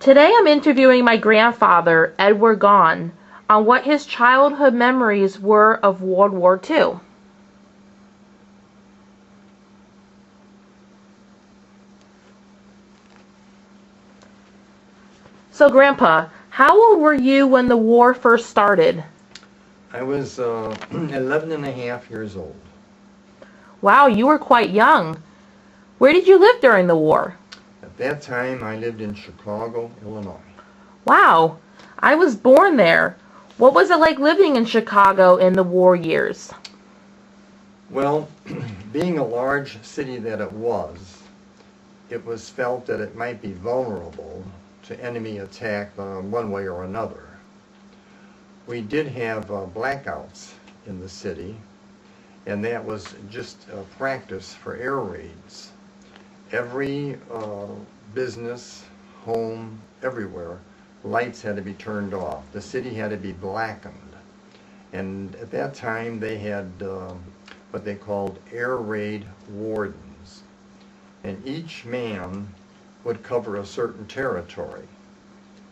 Today I'm interviewing my grandfather, Edward Gahn, on what his childhood memories were of World War II. So, Grandpa, how old were you when the war first started? I was 11 and a half years old. Wow, you were quite young. Where did you live during the war? At that time, I lived in Chicago, Illinois. Wow, I was born there. What was it like living in Chicago in the war years? Well, being a large city that it was felt that it might be vulnerable to enemy attack one way or another. We did have blackouts in the city, and that was just practice for air raids. Every business, home, everywhere, lights had to be turned off. The city had to be blackened. And at that time they had what they called air raid wardens. And each man would cover a certain territory.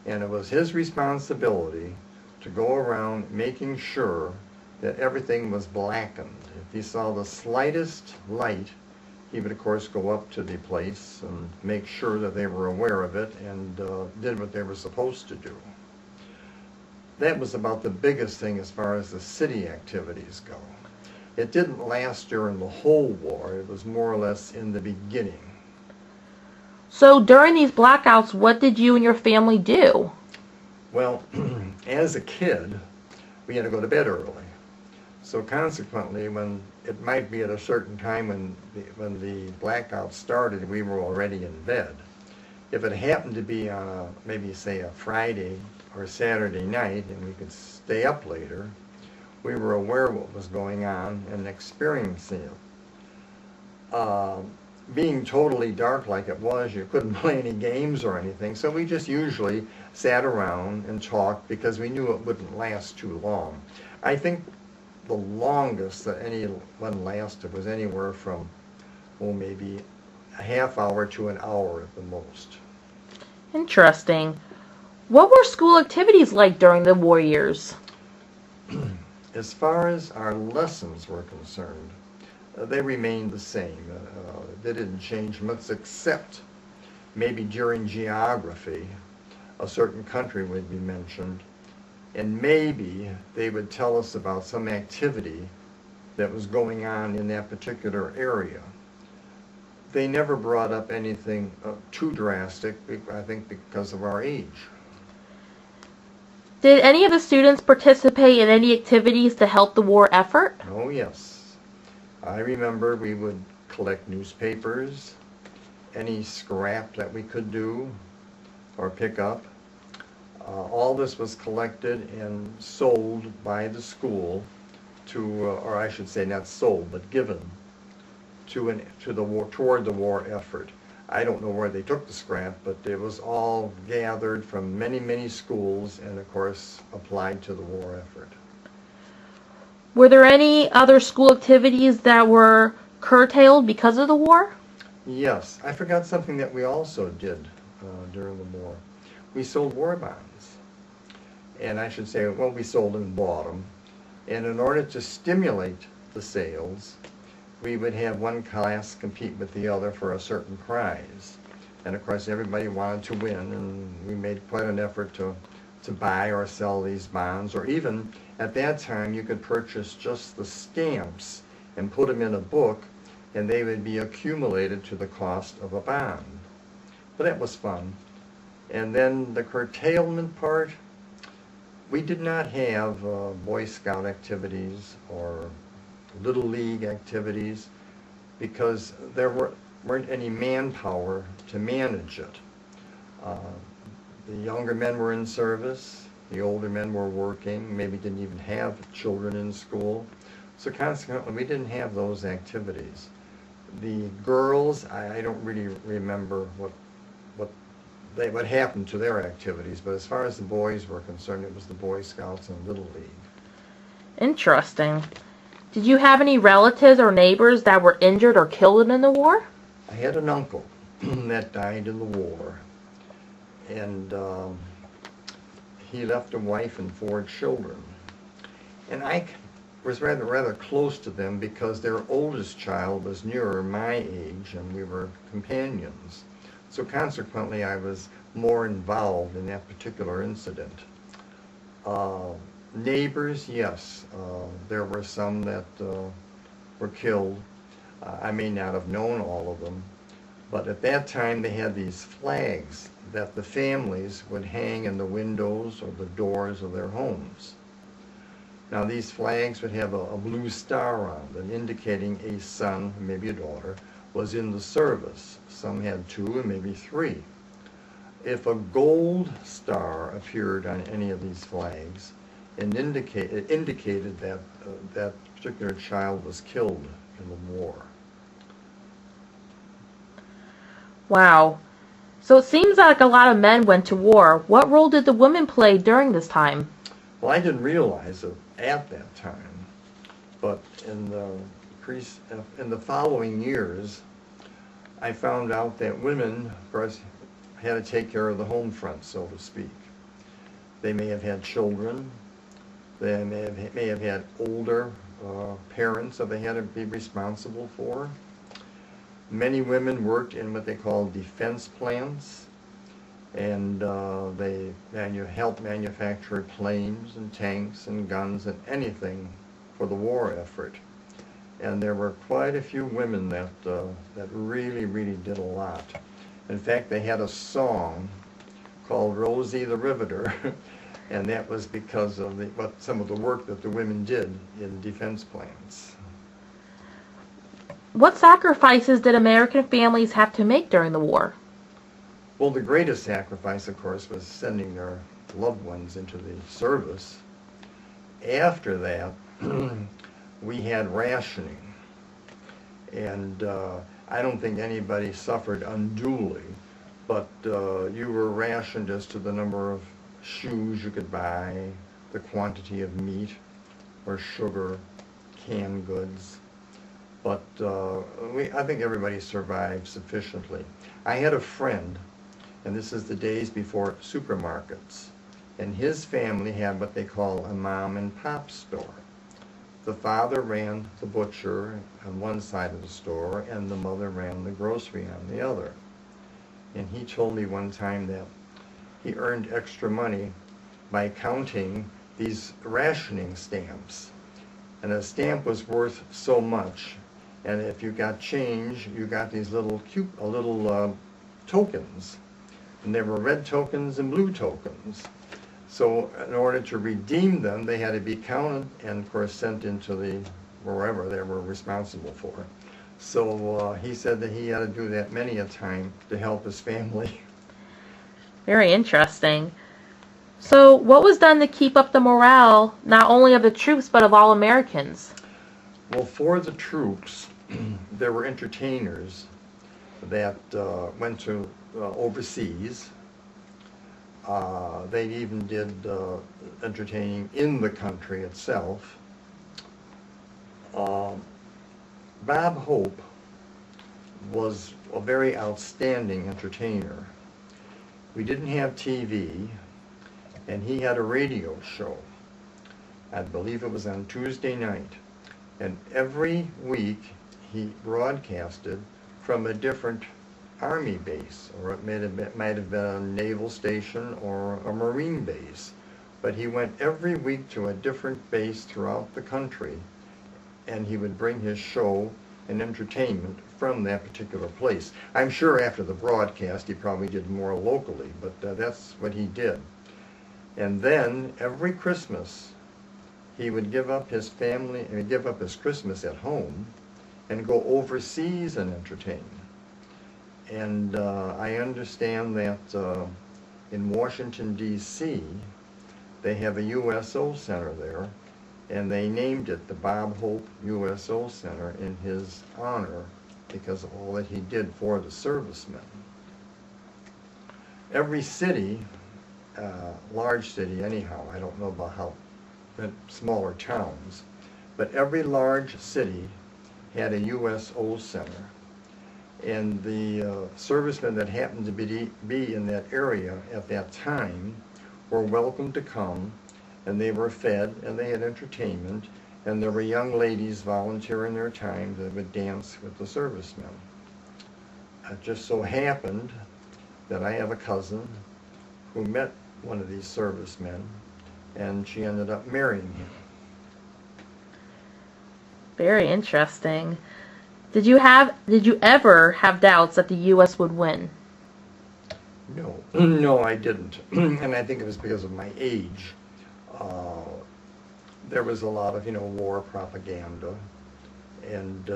And it was his responsibility to go around making sure that everything was blackened. If he saw the slightest light, he would of course go up to the place and make sure that they were aware of it and did what they were supposed to do. That was about the biggest thing as far as the city activities go. It didn't last during the whole war. It was more or less in the beginning. So during these blackouts, what did you and your family do? Well, as a kid, we had to go to bed early. So consequently, when it might be at a certain time when the blackout started, we were already in bed. If it happened to be on maybe say a Friday or Saturday night and we could stay up later, we were aware of what was going on and experiencing it. Being totally dark like it was, you couldn't play any games or anything, so we just usually sat around and talked because we knew it wouldn't last too long. I think the longest that anyone lasted was anywhere from, maybe a half hour to an hour at the most. Interesting. What were school activities like during the war years? As far as our lessons were concerned, they remained the same. They didn't change much except maybe during geography, a certain country would be mentioned, and maybe they would tell us about some activity that was going on in that particular area. They never brought up anything too drastic, I think because of our age. Did any of the students participate in any activities to help the war effort? Oh yes. I remember we would collect newspapers, any scrap that we could do or pick up. All this was collected and sold by the school to, or I should say not sold, but given to the war, toward the war effort. I don't know where they took the scrap, but it was all gathered from many, many schools and of course applied to the war effort. Were there any other school activities that were curtailed because of the war? Yes, I forgot something that we also did during the war. We sold war bonds. And I should say, well, we sold and bought them. And in order to stimulate the sales, we would have one class compete with the other for a certain prize. And of course, everybody wanted to win, and we made quite an effort to buy or sell these bonds. Or even, at that time, you could purchase just the stamps and put them in a book, and they would be accumulated to the cost of a bond. But that was fun. And then the curtailment part, we did not have Boy Scout activities or Little League activities because there weren't any manpower to manage it. The younger men were in service, the older men were working, maybe didn't even have children in school. So consequently, we didn't have those activities. The girls, I don't really remember what happened to their activities, but as far as the boys were concerned, it was the Boy Scouts and Little League. Interesting. Did you have any relatives or neighbors that were injured or killed in the war? I had an uncle that died in the war, and he left a wife and 4 children. And I was rather close to them because their oldest child was nearer my age, and we were companions. So consequently, I was more involved in that particular incident. Neighbors, yes, there were some that were killed. I may not have known all of them, but at that time they had these flags that the families would hang in the windows or the doors of their homes. Now these flags would have a blue star on them indicating a son, maybe a daughter, was in the service. Some had 2 and maybe 3. If a gold star appeared on any of these flags, it indicated that that particular child was killed in the war. Wow. So it seems like a lot of men went to war. What role did the women play during this time? Well, I didn't realize it at that time, but in the following years, I found out that women, of course, had to take care of the home front, so to speak. They may have had children. They may have had older parents that they had to be responsible for. Many women worked in what they call defense plants, and they helped manufacture planes and tanks and guns and anything for the war effort. And there were quite a few women that really did a lot. In fact, they had a song called Rosie the Riveter, and that was because of some of the work that the women did in defense plants. What sacrifices did American families have to make during the war? Well, the greatest sacrifice, of course, was sending their loved ones into the service. After that, we had rationing. And I don't think anybody suffered unduly, but you were rationed as to the number of shoes you could buy, the quantity of meat or sugar, canned goods. But I think everybody survived sufficiently. I had a friend, and this is the days before supermarkets, and his family had what they call a mom and pop store. The father ran the butcher on one side of the store, and the mother ran the grocery on the other. And he told me one time that he earned extra money by counting these rationing stamps. And a stamp was worth so much, and if you got change, you got these little tokens. And there were red tokens and blue tokens. So in order to redeem them, they had to be counted and, of course, sent into wherever they were responsible for. So he said that he had to do that many a time to help his family. Very interesting. So what was done to keep up the morale, not only of the troops, but of all Americans? Well, for the troops, there were entertainers that went to overseas. They even did entertaining in the country itself. Bob Hope was a very outstanding entertainer. We didn't have TV, and he had a radio show. I believe it was on Tuesday night. And every week he broadcasted from a different Army base, or it might have been a naval station or a Marine base. But he went every week to a different base throughout the country, and he would bring his show and entertainment from that particular place. I'm sure after the broadcast he probably did more locally, but that's what he did. And then every Christmas he would give up his family, give up his Christmas at home and go overseas and entertain. And I understand that in Washington, D.C., they have a USO Center there, and they named it the Bob Hope USO Center in his honor because of all that he did for the servicemen. Every city, large city anyhow, I don't know about how smaller towns, but every large city had a USO Center. And the servicemen that happened to be in that area at that time were welcome to come, and they were fed, and they had entertainment, and there were young ladies volunteering their time that would dance with the servicemen. It just so happened that I have a cousin who met one of these servicemen, and she ended up marrying him. Very interesting. Did you ever have doubts that the U.S. would win? No, no, I didn't. And I think it was because of my age. There was a lot of, war propaganda, and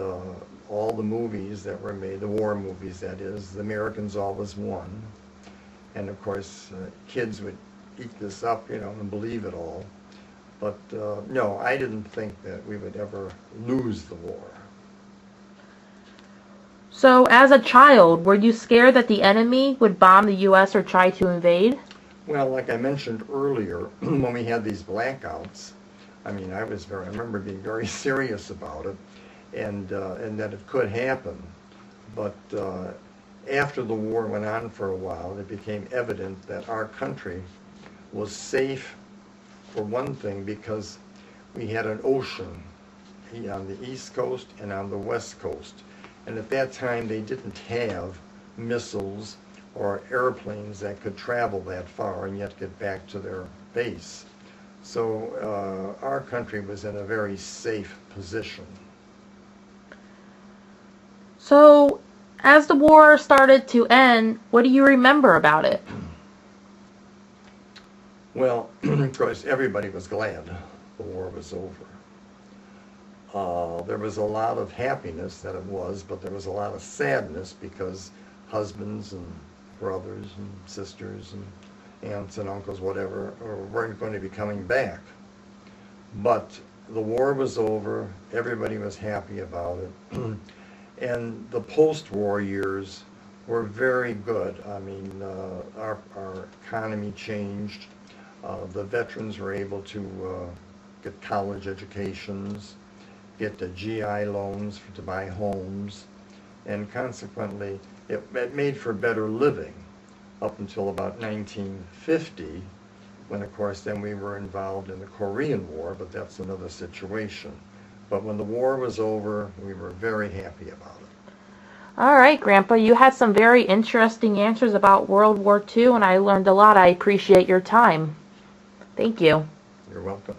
all the movies that were made, the war movies that is, the Americans always won. And of course, kids would eat this up, and believe it all. But no, I didn't think that we would ever lose the war. So, as a child, were you scared that the enemy would bomb the U.S. or try to invade? Well, like I mentioned earlier, when we had these blackouts, I remember being very serious about it, and that it could happen. But after the war went on for a while, it became evident that our country was safe, for one thing, because we had an ocean on the East Coast and on the West Coast. And at that time, they didn't have missiles or airplanes that could travel that far and yet get back to their base. So our country was in a very safe position. So, as the war started to end, what do you remember about it? Well, of course, everybody was glad the war was over. There was a lot of happiness that it was, but there was a lot of sadness because husbands and brothers and sisters and aunts and uncles, whatever, weren't going to be coming back. But the war was over, everybody was happy about it, and the post-war years were very good. Our economy changed. The veterans were able to get college educations, get the GI loans to buy homes, and consequently it made for better living up until about 1950, when of course then we were involved in the Korean War, but that's another situation. But when the war was over, we were very happy about it. All right, Grandpa, you had some very interesting answers about World War II, and I learned a lot. I appreciate your time. Thank you. You're welcome.